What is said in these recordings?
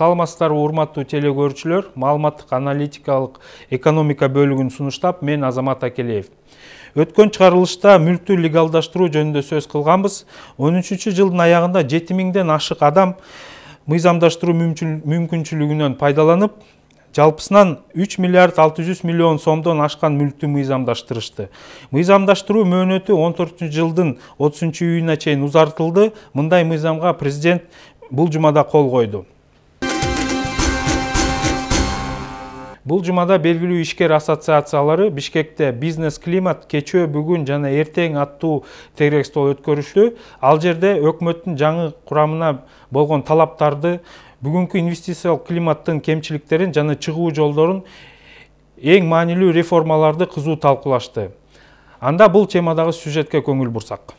Саламатсыздарбы урматтуу телекөрүүчүлөр, маалыматтык аналитикалык экономика бөлүгүн сунуштап, мен Азамат Акелеев. Өткөн чыгарылышта мүлктү легалдаштыруу жөнүндө сөз кылганбыз. 13-жылдын аягында 7000ден ашык адам мыйзамдаштыруу мүмкүнчүлүгүнөн пайдаланып, жалпысынан 3 миллиард 600 миллион сомдон ашкан мүлктү мыйзамдаштырышты. Мыйзамдаштыруу мөөнөтү 14-жылдын 30-июнуна чейин узартылды. Мындай мыйзамга президент бул жумада кол койду. Бул жумада белгилүү ишкер ассоциациялары Бишкекте бизнес-климат кечөө, бүгүн жана эртең аттуу тегерек стол өткөрүштү. Ал жерде өкмөттүн жаңы курамына болгон талаптарды, бүгүнкү инвестициялык климаттын кемчиликтерин жана чыгуу жолдорун, эң маанилүү реформаларды кызуу талкуулашты. Анда бул темадагы сюжетке көңүл бурсак.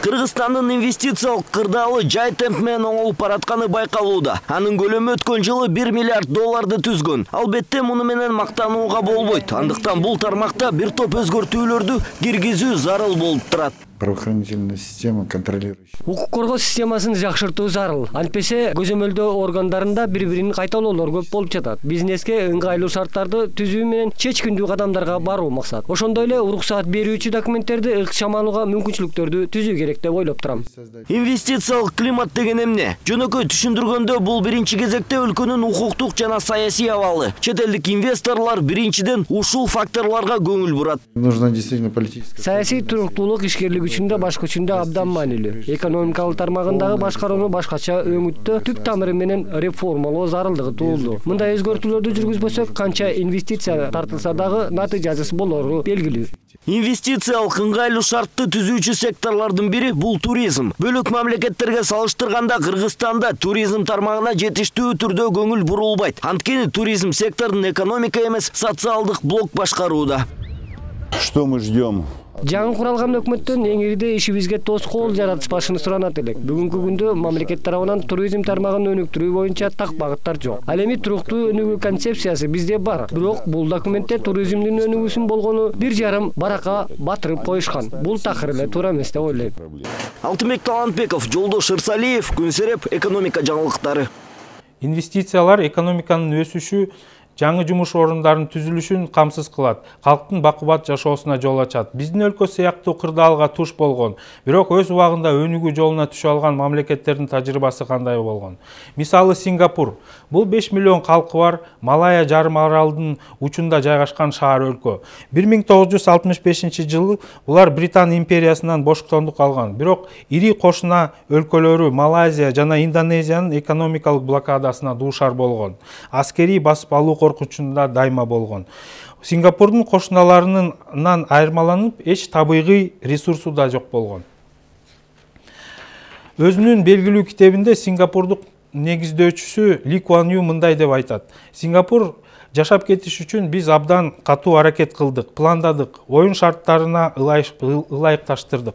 Кыргызстандын инвестициялык кырдаалы жай темп менен оңолуп баратканы байкалууда. Анын көлөмү өткөн жылы 1 миллиард долларды түзгөн. Албетте муну менен мактанууга болбойт. Андыктан бул тармакта бир топ өзгөртүүлөрдү киргизүү зарыл болуп турат. Правоохранительная система контролирующая. Укук коргоо системасын жакшыртуу зарыл. Антпесе көзөмөлдөө органдарында бири-бирин кайталоолор көп болуп жатат. Бизнеске ыңгайлуу шарттарды түзүү менен чечкиндүү кадамдарга баруу максат. Ошондой эле уруксаат берүүчү документтерди ыкчам алууга мүмкүнчүлүктөрдү түзүү керек деп ойлоп турам. Инвестициялык климат деген эмне? Жөнөкөй түшүндүргөндө бул биринчи кезекте өлкөнүн укуктук жана саясий абалы. Чет элдик инвесторлор биринчиден ушул факторлорго көңүл бурат. Нужно действительно политическая. Саясий туруктуулук ишкерлик үчүндө баш күчүндө абдан маанилүү. Экономикалык тармагындагы башкарууну башкача өңүттө түп тамыры менен реформалоо зарылдыгы туулду. Мындай өзгөртүүлөрдү жүргүзбөсөк, канча инвестиция тартылса дагы натыйжасыз болору белгилүү. Инвестициялык ыңгайлуу шартты түзүүчү секторлордун бири бул туризм. Бөлөк мамлекеттерге салыштырганда Кыргызстанда туризм тармагына жетиштүү түрдө көңүл бурулбайт. Анткени туризм секторун экономика эмес, социалдык блок башкарууда. Что мы ждем? Жаңы куралган өкмөттөн эң ириде ишибизге тоскоол жаратышпашын суранат элек. Бүгүнкү күндө мамлекет тарабынан туризм тармагын өнүктүрүү боюнча так багыттар жок. Ал эми туруктуу өнүгүү концепциясы бизде бар. Бирок бул документте туризмдин өнүгүүсүн болгону 1,5 баракка батырып коюшкан. Бул такыр эле туура эмес деп ойлойм. Алтынбек Талантбеков, Жолдош Ырсалиев, Күнсереп экономика жаңылыктары. Инвестициялар экономиканын өсүшү, жаңы жумуш орундарын түзүлүшүн камсыз кылат, калктын бакубат жашоосуна жол ачат. Биздин өлкө сыяктуу кырдаалга туш болгон, бирок өз убагында өнүгүү жолуна түшө алган мамлекеттердин тажрыйбасы кандай болгон. Мисалы Сингапур. Бул 5 миллион калкы бар Малайя жарым аралдын учунда жайгашкан шаар өлкө. 1965 жылы булар Британ империясынан бошкондук алган. Бирок ири кошуна өлкөлөрү Малайзия жана Индонезиянын экономикалык блокадасына дуушар болгон. Аскерий басып алуу коркунучунда дайыма болгон. Сингапурдун кошуналарынан айырмаланып, эч табигый ресурсу да жок болгон. Өзүнүн белгилүү китебинде Сингапурдук негиздөөчүсү Ли Куан Ю мындай деп айтат. Сингапур жашап кетиш үчүн биз абдан катуу аракет кылдык, пландадык, оюн шарттарына ылайыкташтырдык.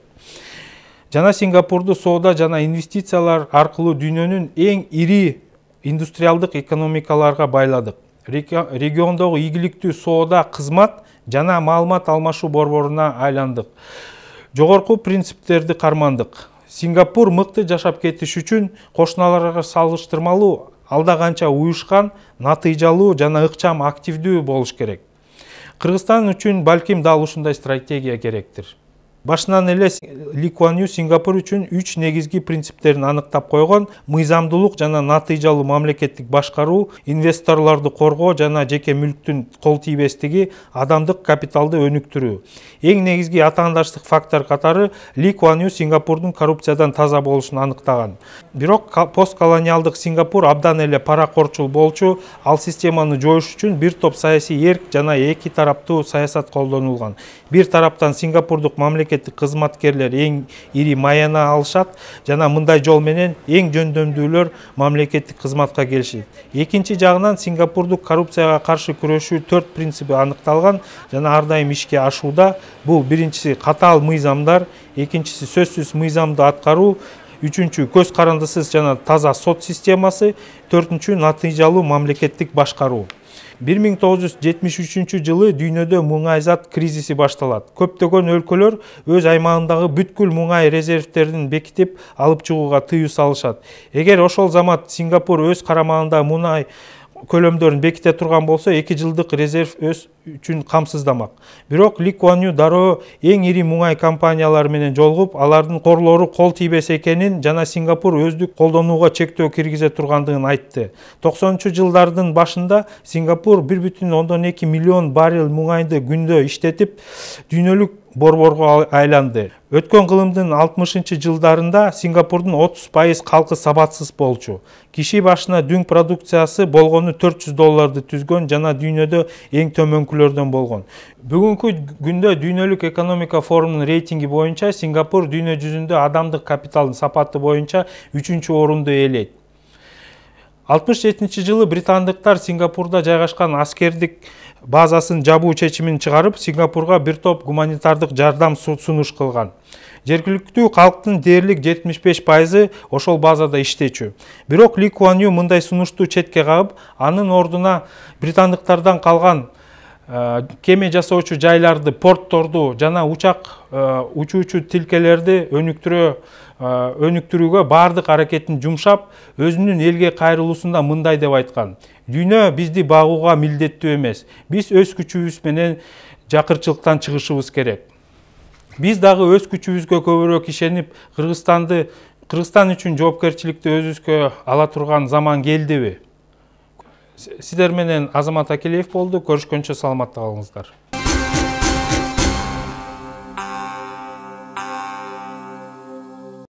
Жана Сингапурду соода жана инвестициялар аркылуу дүйнөнүн эң ири индустриалдык экономикаларга байладык. Региондогу ийгиликтүү соода, кызмат жана маалымат алмашуу борборуна айландык. Жогорку принциптерди кармандык. Сингапур мыкты жашап кетиш үчүн кошуналарга салыштырмалуу алда канча уюшкан, натыйжалуу жана ыкчам активдүү болуш керек. Кыргызстан үчүн балким дал ушундай стратегия керектир. Башынан эле Ли Куан Ю Сингапур үчүн 3 негизги принциптерин аныктап койгон: мыйзамдуулук жана натыйжалуу мамлекеттик башкаруу, инвесторлорду коргоо жана жеке мүлктүн кол тийбестиги, адамдык капиталды өнүктүрүү. Эң негизги атаандаштык фактор катары Ли Куан Ю Сингапурдун коррупциядан таза болушун аныктаган. Бирок постколониалдык Сингапур абдан эле паракорчул болчу. Ал системаны жоюш үчүн бир топ саясий эрк жана эки тараптуу саясат колдонулган. Бир тараптан Сингапурдук мамлекеттик кызматкерлер эң ири маяна алышат жана мындай жол менен эң жөндөмдүүлөр мамлекеттик кызматка келишет. Экинчи жагынан Сингапурдук коррупцияга каршы күрөшүү 4 принципи аныкталган жана ар дайым ишке ашууда. Бул биринчиси катаал мыйзамдар, экинчиси сөзсүз мыйзамды аткаруу, үчүнчү көз карандысыз жана таза сот системасы, төртүнчү натыйжалуу мамлекеттик башкаруу. 1973 жылы дүйнөдө муңай зат кризиси башталат. Көптөгөн өлкөлөр өз аймагындагы бүткүл муңай резервтерин бекитип алып чыгууга тыюу салышат. Эгер ошол замат Сингапур өз карамагында муңай көлөмдөрүн беките турган болсо, 2 жылдык резерв өз үчүн камсыздамак. Бирок Ли Куан Ю дароо эң ири муңай компаниялары менен жолугуп, алардын корлору кол тийбес экенин жана Сингапур өздүк колдонууга чектөө киргизе тургандыгын айтты. 90-жылдардын башында Сингапур 1,2 миллион баррель муңайды күндө иштетип, дүйнөлүк борборго айланды. Өткөн кылымдын 60-жылдарында Сингапурдун 30% калкы сабатсыз болчу. Киши башына дүң продукциясы болгону $400 түзгөн жана дүйнөдө эң төмөнкүлөрдөн болгон. Бүгүнкү күндө дүйнөлүк экономика форумунун рейтинги боюнча Сингапур дүйнө жүзүндө адамдык капиталдын сапаты боюнча 3-чү орунду ээлейт. 67 жылы британдыктар Сингапурда жайгашкан аскердик базасын жабуу чечимин чыгарып, Сингапурга бир топ гуманитардык жардам сунуш кылган. Жергиликтүү калктын дээрлик 75% ошол базада иштечү. Бирок Ли Куан Ю мындай сунушту четке кагып, анын ордуна британдыктардан калган кеме жасоочу жайларды, портторду жана учак учуучу тилкелерди өнүктүрүүгө бардык аракетин жумшап, өзүнүн элге кайрылуусунда мындай деп айткан: "Дүйнө бизди багууга милдеттүү эмес. Биз өз күчүбүз менен жакырчылыктан чыгышыбыз керек. Биз дагы өз күчүбүзгө көбүрөөк ишенип, Кыргызстан үчүн жоопкерчиликти өзүбүзгө ала турган заман келдиби?" Сиздер менен Азамат Акелиев болду. Көрүшкөнчө саламатта калыңыздар.